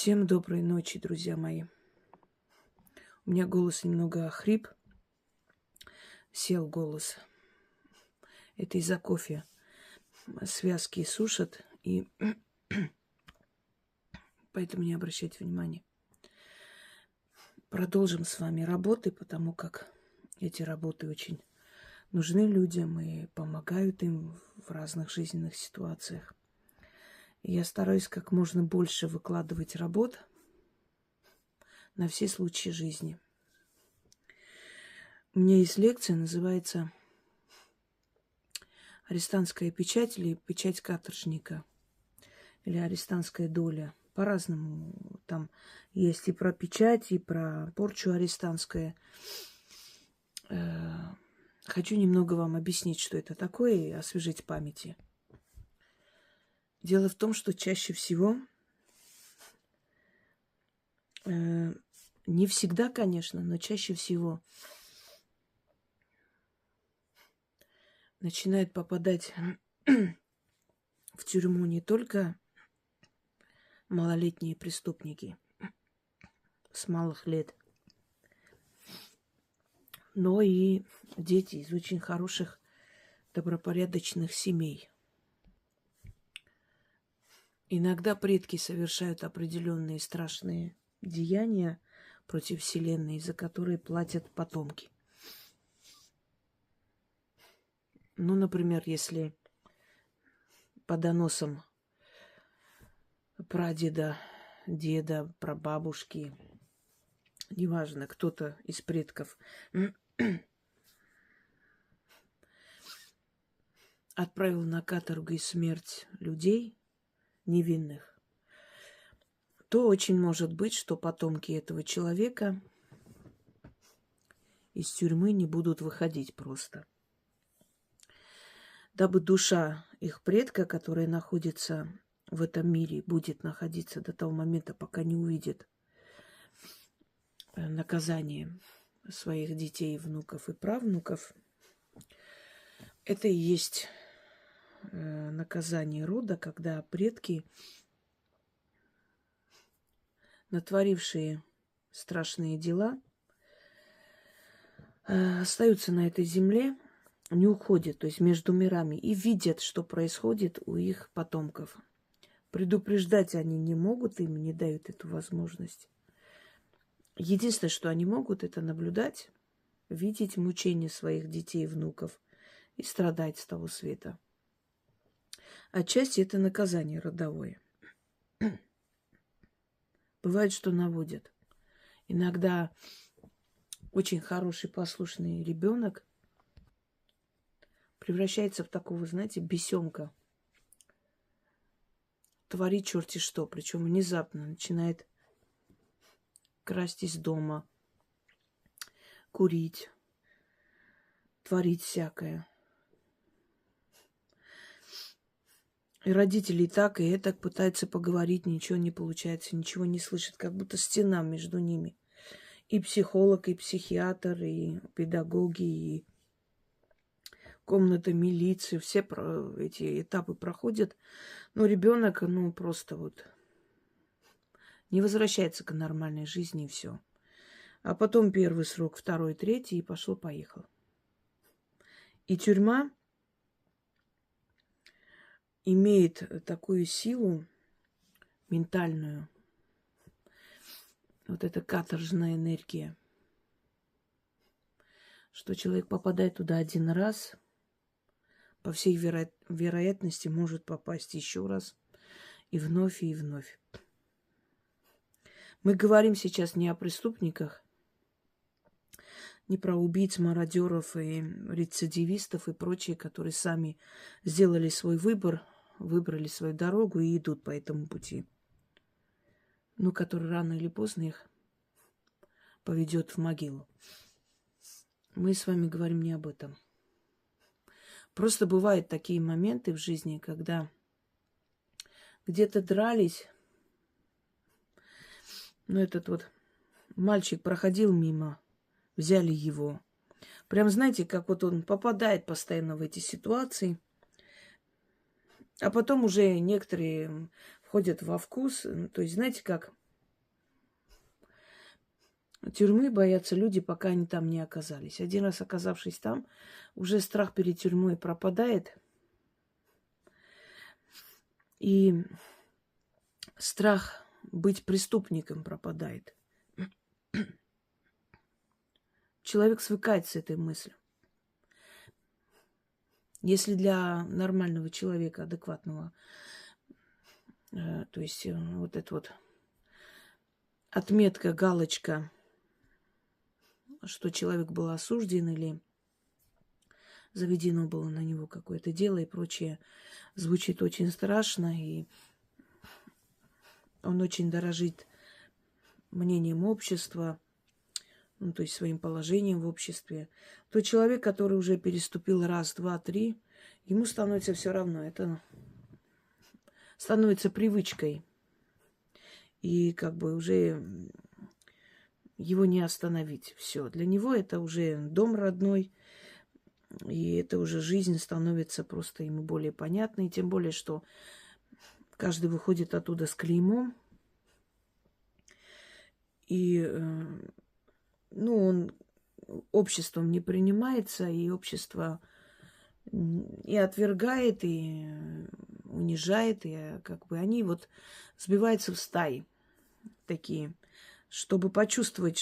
Всем доброй ночи, друзья мои. У меня голос немного охрип. Сел голос. Это из-за кофе. Связки сушат, и поэтому не обращайте внимания. Продолжим с вами работы, потому как эти работы очень нужны людям и помогают им в разных жизненных ситуациях. И я стараюсь как можно больше выкладывать работ на все случаи жизни. У меня есть лекция, называется «Арестантская печать» или «Печать каторжника» или «Арестантская доля». По-разному там есть и про печать, и про порчу арестантское. Хочу немного вам объяснить, что это такое, и освежить памяти. Дело в том, что чаще всего, не всегда, конечно, но чаще всего начинают попадать в тюрьму не только малолетние преступники с малых лет, но и дети из очень хороших, добропорядочных семей. Иногда предки совершают определенные страшные деяния против Вселенной, за которые платят потомки. Ну, например, если по доносам прадеда, деда, прабабушки, неважно, кто-то из предков отправил на каторгу и смерть людей невинных, то очень может быть, что потомки этого человека из тюрьмы не будут выходить просто. Дабы душа их предка, которая находится в этом мире, будет находиться до того момента, пока не увидит наказание своих детей, внуков и правнуков, это и есть наказание рода, когда предки, натворившие страшные дела, остаются на этой земле, не уходят, то есть между мирами, и видят, что происходит у их потомков. Предупреждать они не могут, им не дают эту возможность. Единственное, что они могут, это наблюдать, видеть мучения своих детей и внуков и страдать с того света. Отчасти это наказание родовое. Бывает, что наводят. Иногда очень хороший, послушный ребенок превращается в такого, знаете, бесенка. Творит черти что, причем внезапно начинает красть из дома, курить, творить всякое. И родители и так пытаются поговорить, ничего не получается, ничего не слышат, как будто стена между ними. И психолог, и психиатр, и педагоги, и комната милиции, все эти этапы проходят, но ребенок, просто не возвращается к нормальной жизни, и все. А потом первый срок, второй, третий, и пошло-поехало. И тюрьма имеет такую силу ментальную, вот эта каторжная энергия, что человек попадает туда один раз, по всей вероятности может попасть еще раз, и вновь, и вновь. Мы говорим сейчас не о преступниках, не про убийц, мародеров и рецидивистов и прочие, которые сами сделали свой выбор, выбрали свою дорогу и идут по этому пути. Который рано или поздно их поведет в могилу. Мы с вами говорим не об этом. Просто бывают такие моменты в жизни, когда где-то дрались. Этот мальчик проходил мимо, взяли его. Прям знаете, как он попадает постоянно в эти ситуации. А потом уже некоторые входят во вкус. То есть, знаете, как Тюрьмы боятся люди, пока они там не оказались. Один раз оказавшись там, уже страх перед тюрьмой пропадает. И страх быть преступником пропадает. Человек свыкает с этой мыслью. Если для нормального человека, адекватного, то есть вот эта вот отметка, галочка, что человек был осужден или заведено было на него какое-то дело и прочее, звучит очень страшно, и он очень дорожит мнением общества, ну, то есть своим положением в обществе, то человек, который уже переступил раз, два, три, ему становится все равно. Это становится привычкой. И как бы уже его не остановить. Все. Для него это уже дом родной, и это уже жизнь становится просто ему более понятной. Тем более, что каждый выходит оттуда с клеймом. И ну, он обществом не принимается, и общество и отвергает, и унижает, и как бы они вот сбиваются в стаи такие, чтобы почувствовать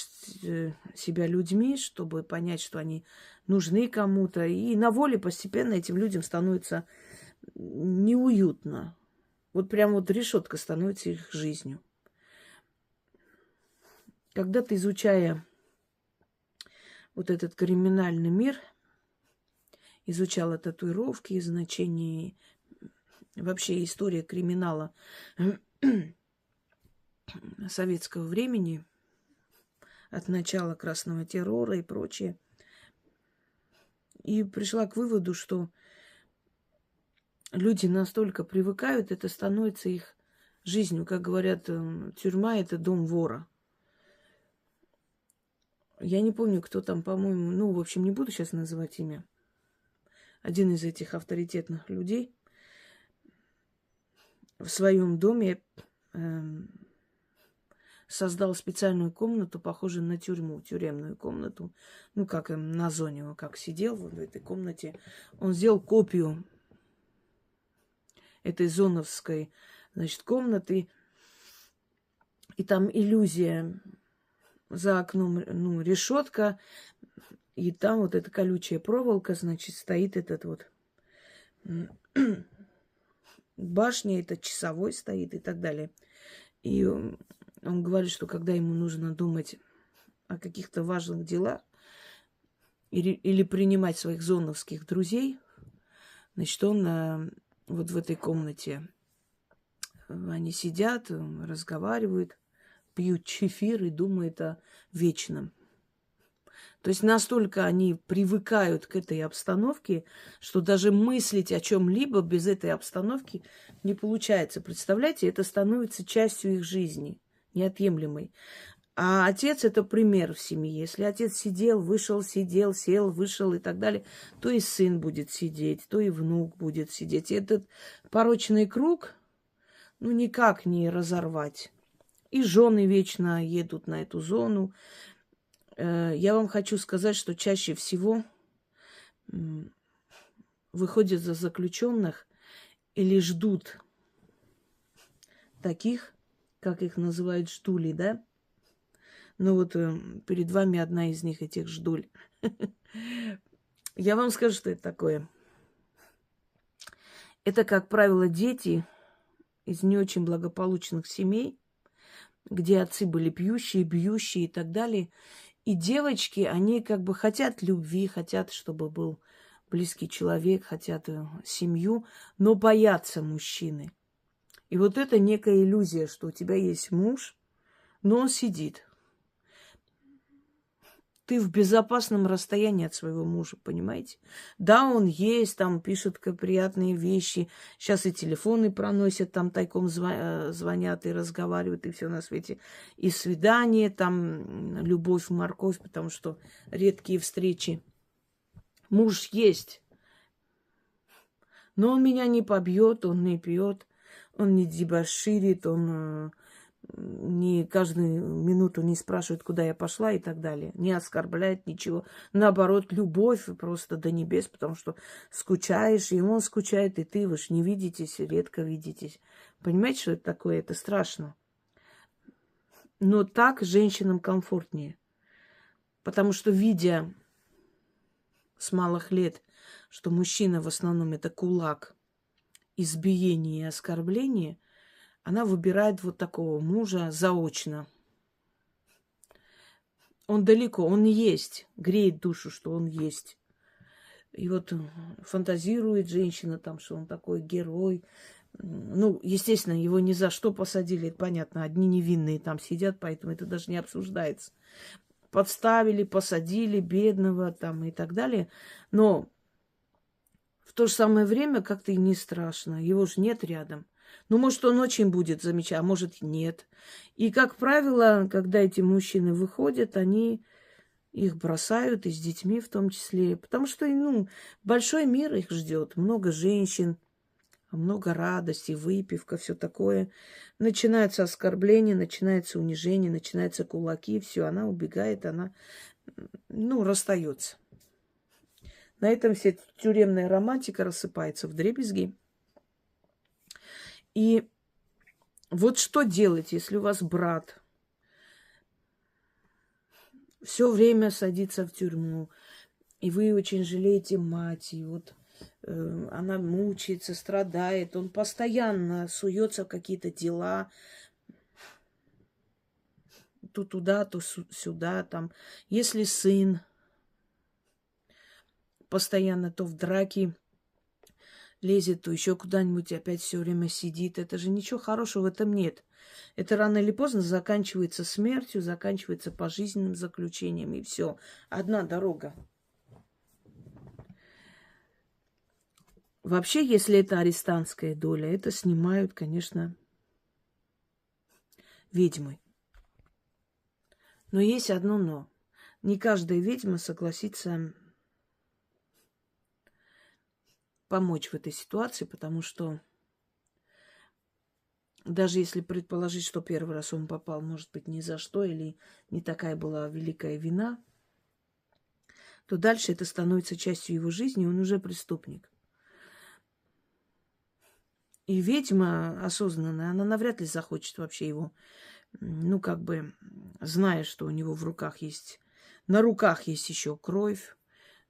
себя людьми, чтобы понять, что они нужны кому-то. И на воле постепенно этим людям становится неуютно. Вот прям вот решетка становится их жизнью. Когда-то, изучая вот этот криминальный мир, изучала татуировки, значение, вообще история криминала советского времени, от начала красного террора и прочее. И пришла к выводу, что люди настолько привыкают, это становится их жизнью. Как говорят, тюрьма – это дом вора. Я не помню, кто там, по-моему, ну, в общем, не буду сейчас называть имя. Один из этих авторитетных людей в своем доме создал специальную комнату, похожую на тюрьму, тюремную комнату. Ну, как на зоне он как сидел в этой комнате. Он сделал копию этой зоновской, значит, комнаты. И там иллюзия. За окном, ну, решетка, и там вот эта колючая проволока, значит, стоит этот вот башня, это часовой стоит и так далее. И он говорит, что когда ему нужно думать о каких-то важных делах или принимать своих зоновских друзей, значит, он вот в этой комнате, они сидят, разговаривают, пьют чефир и думают о вечном. То есть настолько они привыкают к этой обстановке, что даже мыслить о чем-либо без этой обстановки не получается. Представляете, это становится частью их жизни, неотъемлемой. А отец – это пример в семье. Если отец сидел, вышел, сидел, сел, вышел и так далее, то и сын будет сидеть, то и внук будет сидеть. И этот порочный круг, ну, никак не разорвать. И жены вечно едут на эту зону. Я вам хочу сказать, что чаще всего выходят за заключенных или ждут таких, как их называют, ждули, да? Ну вот перед вами одна из них, этих ждуль. Я вам скажу, что это такое. Это, как правило, дети из не очень благополучных семей, где отцы были пьющие, бьющие и так далее. И девочки, они как бы хотят любви, хотят, чтобы был близкий человек, хотят семью, но боятся мужчины. И вот это некая иллюзия, что у тебя есть муж, но он сидит. Ты в безопасном расстоянии от своего мужа, понимаете? Да, он есть, там пишет приятные вещи. Сейчас и телефоны проносят, там тайком звонят и разговаривают, и все на свете. И свидания, там любовь, морковь, потому что редкие встречи. Муж есть. Но он меня не побьет, он не пьет, он не дебоширит, он не каждую минуту не спрашивает, куда я пошла и так далее. Не оскорбляет ничего. Наоборот, любовь просто до небес, потому что скучаешь, и он скучает, и ты, вы ж не видитесь, редко видитесь. Понимаете, что это такое? Это страшно. Но так женщинам комфортнее. Потому что, видя с малых лет, что мужчина в основном это кулак, избиение и оскорбление, она выбирает вот такого мужа заочно. Он далеко, он есть, греет душу, что он есть. И вот фантазирует женщина там, что он такой герой. Ну, естественно, его ни за что посадили, это понятно. Одни невинные там сидят, поэтому это даже не обсуждается. Подставили, посадили бедного там и так далее. Но в то же самое время как-то и не страшно. Его же нет рядом. Ну, может, он очень будет замечать, а может, нет. И, как правило, когда эти мужчины выходят, они их бросают, и с детьми в том числе. Потому что, ну, большой мир их ждет. Много женщин, много радости, выпивка, все такое. Начинается оскорбление, начинается унижение, начинаются кулаки, все, она убегает, она, ну, расстается. На этом вся тюремная романтика рассыпается вдребезги. И вот что делать, если у вас брат все время садится в тюрьму, и вы очень жалеете мать, и вот она мучается, страдает, он постоянно суется в какие-то дела, то туда, то сюда, там. Если сын постоянно то в драки лезет, то еще куда-нибудь опять все время сидит. Это же ничего хорошего в этом нет. Это рано или поздно заканчивается смертью, заканчивается пожизненным заключением, и все. Одна дорога. Вообще, если это арестантская доля, это снимают, конечно, ведьмы. Но есть одно но. Не каждая ведьма согласится помочь в этой ситуации, потому что даже если предположить, что первый раз он попал, может быть, ни за что, или не такая была великая вина, то дальше это становится частью его жизни, он уже преступник. И ведьма осознанная, она навряд ли захочет вообще его, ну, как бы, зная, что у него в руках есть, на руках есть еще кровь,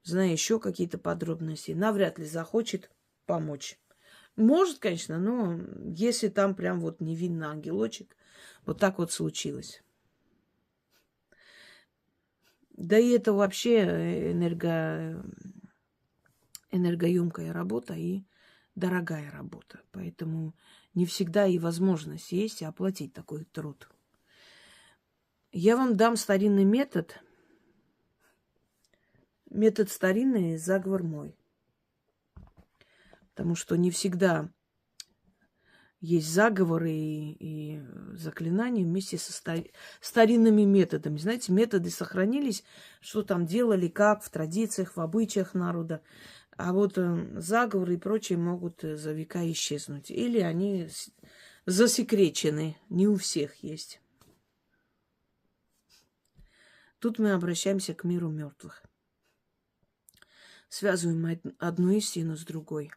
зная еще какие-то подробности, навряд ли захочет помочь. Может, конечно, но если там прям вот невинный ангелочек, вот так вот случилось. Да и это вообще энергоемкая работа и дорогая работа. Поэтому не всегда и возможность есть оплатить такой труд. Я вам дам старинный метод. Метод старинный, заговор мой. Потому что не всегда есть заговоры и заклинания вместе со старинными методами. Знаете, методы сохранились, что там делали, как в традициях, в обычаях народа. А вот заговоры и прочее могут за века исчезнуть. Или они засекречены, не у всех есть. Тут мы обращаемся к миру мертвых. Связываем одну истину с другой.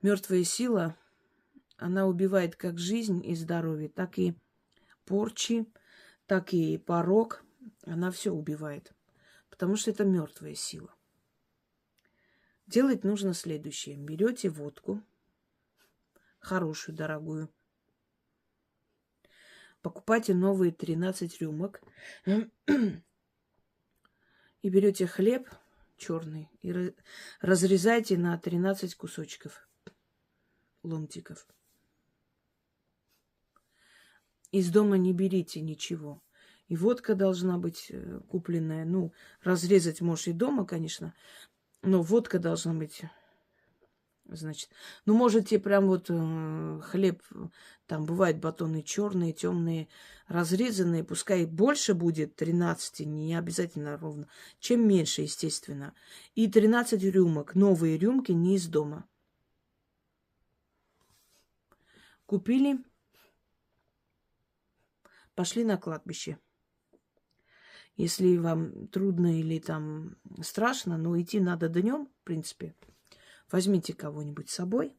Мертвая сила, она убивает как жизнь и здоровье, так и порчи, так и порок. Она все убивает, потому что это мертвая сила. Делать нужно следующее. Берете водку, хорошую, дорогую. Покупайте новые 13 рюмок. И берете хлеб черный и разрезайте на 13 кусочков, ломтиков. Из дома не берите ничего. И водка должна быть купленная. Ну, разрезать можешь и дома, конечно, но водка должна быть, значит. Ну, можете прям вот хлеб, там бывают батоны черные, темные, разрезанные, пускай больше будет 13, не обязательно ровно, чем меньше, естественно. И 13 рюмок, новые рюмки, не из дома. Купили, пошли на кладбище. Если вам трудно или там страшно, но идти надо днем, в принципе, возьмите кого-нибудь с собой.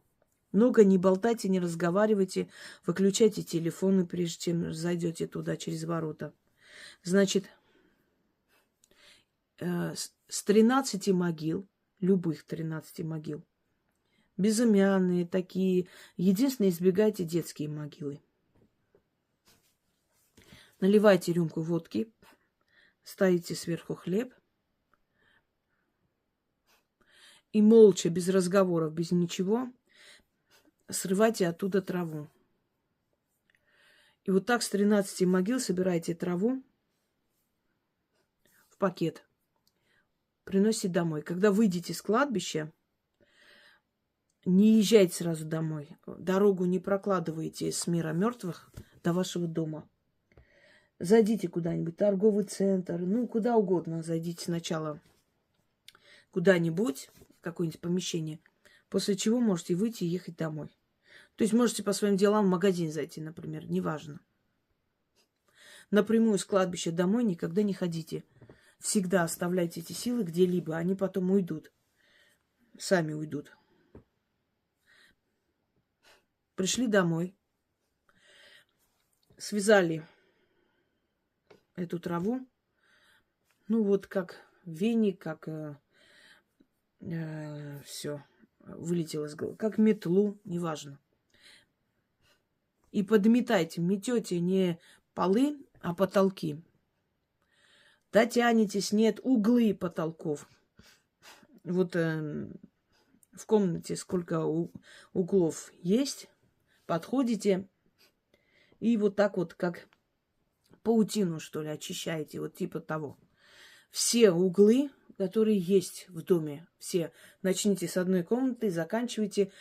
Много не болтайте, не разговаривайте, выключайте телефоны, прежде чем зайдете туда через ворота. Значит, с 13 могил, любых 13 могил, безымянные такие, единственное, избегайте детские могилы. Наливайте рюмку водки, ставите сверху хлеб и молча, без разговоров, без ничего, срывайте оттуда траву. И вот так с 13 могил собирайте траву в пакет. Приносите домой. Когда выйдете с кладбища, не езжайте сразу домой. Дорогу не прокладывайте с мира мертвых до вашего дома. Зайдите куда-нибудь, торговый центр, ну, куда угодно. Зайдите сначала куда-нибудь, в какое-нибудь помещение, после чего можете выйти и ехать домой. То есть можете по своим делам в магазин зайти, например, неважно. Напрямую с кладбища домой никогда не ходите. Всегда оставляйте эти силы где-либо, они потом уйдут. Сами уйдут. Пришли домой, связали эту траву, ну вот как веник, как все вылетело из головы, как метлу, неважно. И подметайте, метете не полы, а потолки. Дотянетесь, нет, углы потолков. Вот в комнате сколько углов есть, подходите и вот так вот, как паутину, что ли, очищаете, вот типа того. Все углы, которые есть в доме, все. Начните с одной комнаты, заканчивайте.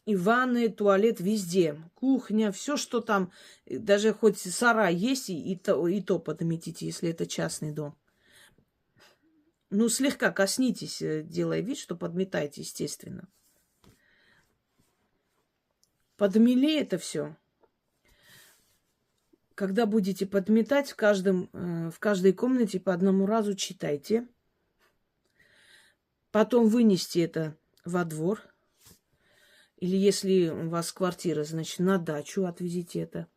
И ванны, туалет везде. Кухня, все, что там, даже хоть сарай есть, и то подметите, если это частный дом. Ну, слегка коснитесь, делая вид, что подметаете, естественно. Подмели это все. Когда будете подметать, в каждой комнате по одному разу читайте. Потом вынести это во двор. Или если у вас квартира, значит, на дачу отвезите это.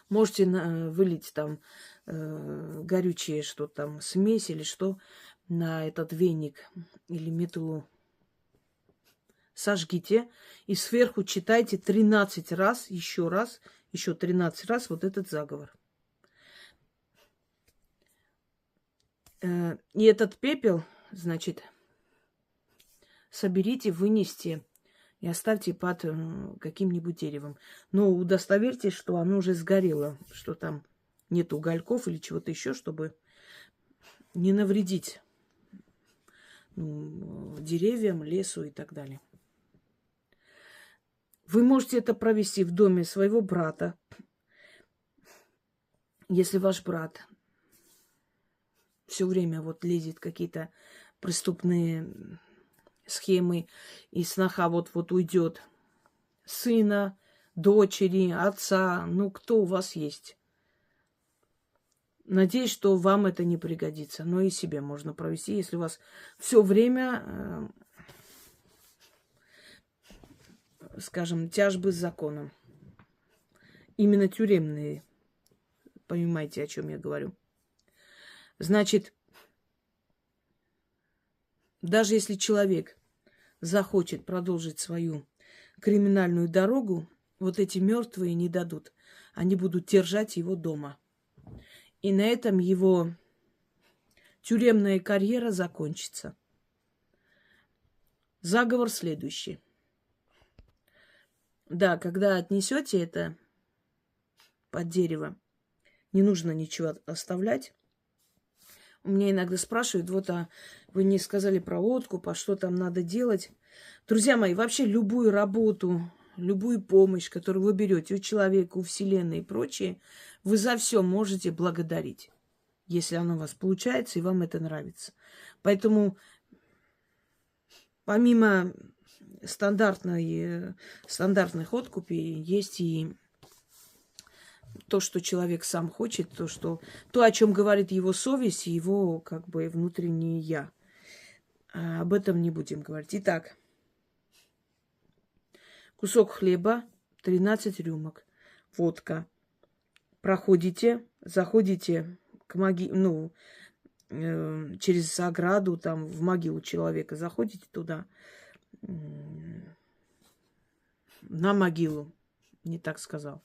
Можете вылить там горючее, что там, смесь или что, на этот веник или метлу. Сожгите и сверху читайте 13 раз, еще 13 раз вот этот заговор. И этот пепел, значит, соберите, вынесите и оставьте под каким-нибудь деревом. Но удостоверьтесь, что оно уже сгорело, что там нет угольков или чего-то еще, чтобы не навредить деревьям, лесу и так далее. Вы можете это провести в доме своего брата. Если ваш брат все время вот лезет какие-то преступные схемы, и сноха вот уйдет сына, дочери, отца, ну кто у вас есть. Надеюсь, что вам это не пригодится, но и себе можно провести, если у вас все время, скажем, тяжбы с законом. Именно тюремные. Понимаете, о чем я говорю. Значит, даже если человек захочет продолжить свою криминальную дорогу, вот эти мертвые не дадут. Они будут держать его дома. И на этом его тюремная карьера закончится. Заговор следующий. Да, когда отнесете это под дерево, не нужно ничего оставлять. У меня иногда спрашивают, вот, а вы не сказали про откуп, а что там надо делать? Друзья мои, вообще любую работу, любую помощь, которую вы берете у человека, у Вселенной и прочее, вы за все можете благодарить, если оно у вас получается и вам это нравится. Поэтому помимо стандартный ход купи, есть и то, что человек сам хочет, то, о чем говорит его совесть, его как бы внутреннее я. А об этом не будем говорить. Итак, кусок хлеба, 13 рюмок, водка. Проходите, заходите к могиле, через ограду, там, в могилу человека, заходите туда, на могилу, не так сказал.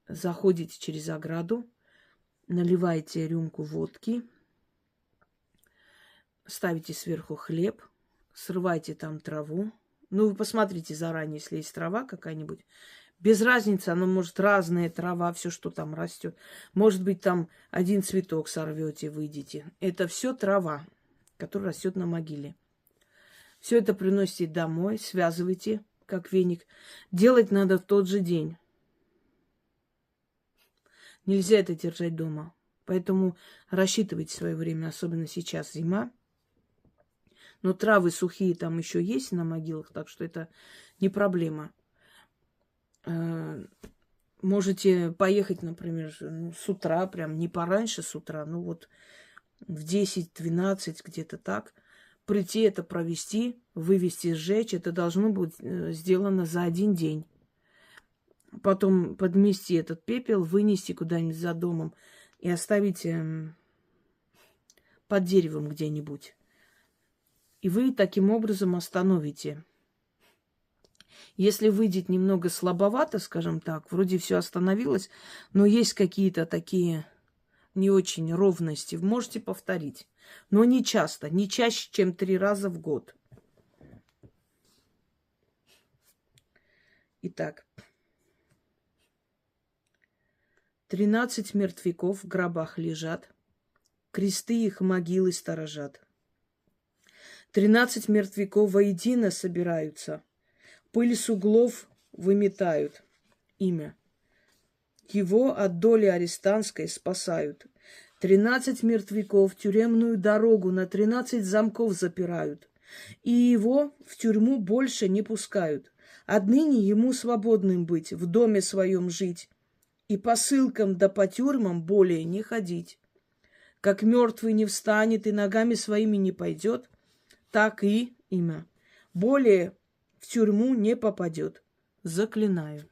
Заходите через ограду, наливаете рюмку водки, ставите сверху хлеб, срывайте там траву. Ну, вы посмотрите заранее, если есть трава какая-нибудь. Без разницы, она может разная трава, все, что там растет. Может быть, там один цветок сорвете, выйдете. Это все трава, которая растет на могиле. Все это приносите домой, связывайте, как веник. Делать надо в тот же день. Нельзя это держать дома. Поэтому рассчитывайте свое время, особенно сейчас зима. Но травы сухие там еще есть на могилах, так что это не проблема. Можете поехать, например, с утра, прям не пораньше с утра, ну вот в 10-12, где-то так. Прийти это провести, вывести, сжечь. Это должно быть сделано за один день. Потом подмести этот пепел, вынести куда-нибудь за домом и оставить под деревом где-нибудь. И вы таким образом остановите. Если выйдет немного слабовато, скажем так, вроде все остановилось, но есть какие-то такие не очень ровности, можете повторить. Но не часто, не чаще, чем 3 раза в год. Итак. 13 мертвяков в гробах лежат, кресты их могилы сторожат. 13 мертвяков воедино собираются, пыль с углов выметают. Имя. Его от доли арестантской спасают. 13 мертвяков тюремную дорогу на 13 замков запирают. И его в тюрьму больше не пускают. Отныне ему свободным быть, в доме своем жить. И по ссылкам да по тюрьмам более не ходить. Как мертвый не встанет и ногами своими не пойдет, так и имя. Более в тюрьму не попадет. Заклинаю.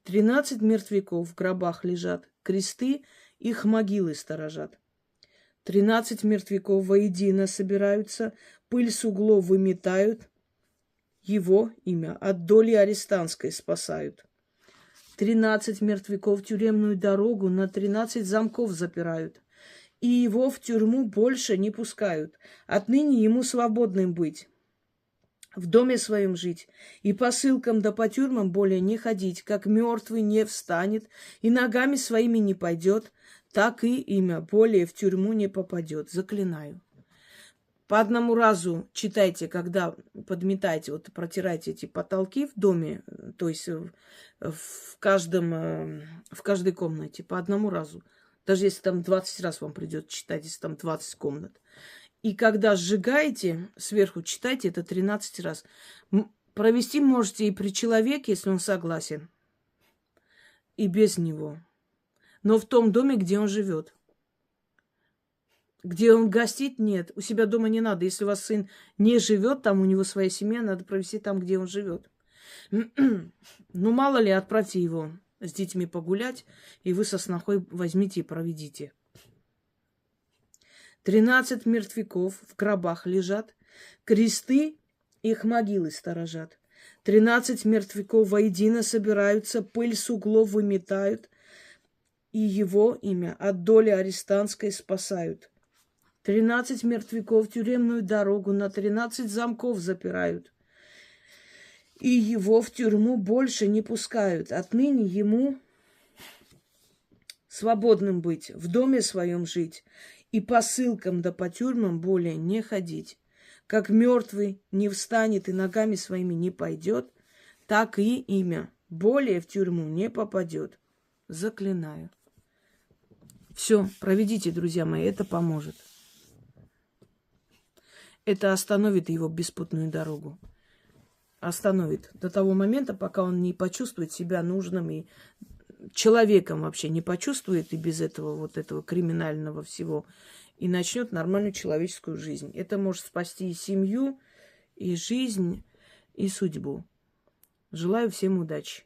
13 мертвяков в гробах лежат, кресты их могилы сторожат. 13 мертвяков воедино собираются, пыль с углов выметают, его имя от доли арестантской спасают. 13 мертвяков тюремную дорогу на 13 замков запирают. И его в тюрьму больше не пускают. Отныне ему свободным быть, в доме своем жить. И по ссылкам да по тюрьмам более не ходить. Как мертвый не встанет и ногами своими не пойдет, так и имя более в тюрьму не попадет. Заклинаю. По одному разу читайте, когда подметаете, вот протирайте эти потолки в доме, то есть в каждой комнате, по одному разу. Даже если там 20 раз вам придется читать, если там 20 комнат. И когда сжигаете, сверху читайте это 13 раз. Провести можете и при человеке, если он согласен, и без него. Но в том доме, где он живет. Где он гостит, нет. У себя дома не надо. Если у вас сын не живет, там у него своя семья, надо провести там, где он живет. Ну, мало ли, отправьте его с детьми погулять, и вы со снохой возьмите и проведите. 13 мертвяков в гробах лежат, кресты их могилы сторожат. 13 мертвяков воедино собираются, пыль с углов выметают, и его имя от доли арестантской спасают. 13 мертвяков тюремную дорогу на 13 замков запирают. И его в тюрьму больше не пускают. Отныне ему свободным быть, в доме своем жить. И по ссылкам да по тюрьмам более не ходить. Как мертвый не встанет и ногами своими не пойдет, так и имя более в тюрьму не попадет. Заклинаю. Все, проведите, друзья мои, это поможет. это остановит его беспутную дорогу. Остановит до того момента, пока он не почувствует себя нужным и человеком вообще не почувствует и без этого вот этого криминального всего и начнет нормальную человеческую жизнь. Это может спасти и семью, и жизнь, и судьбу. Желаю всем удачи.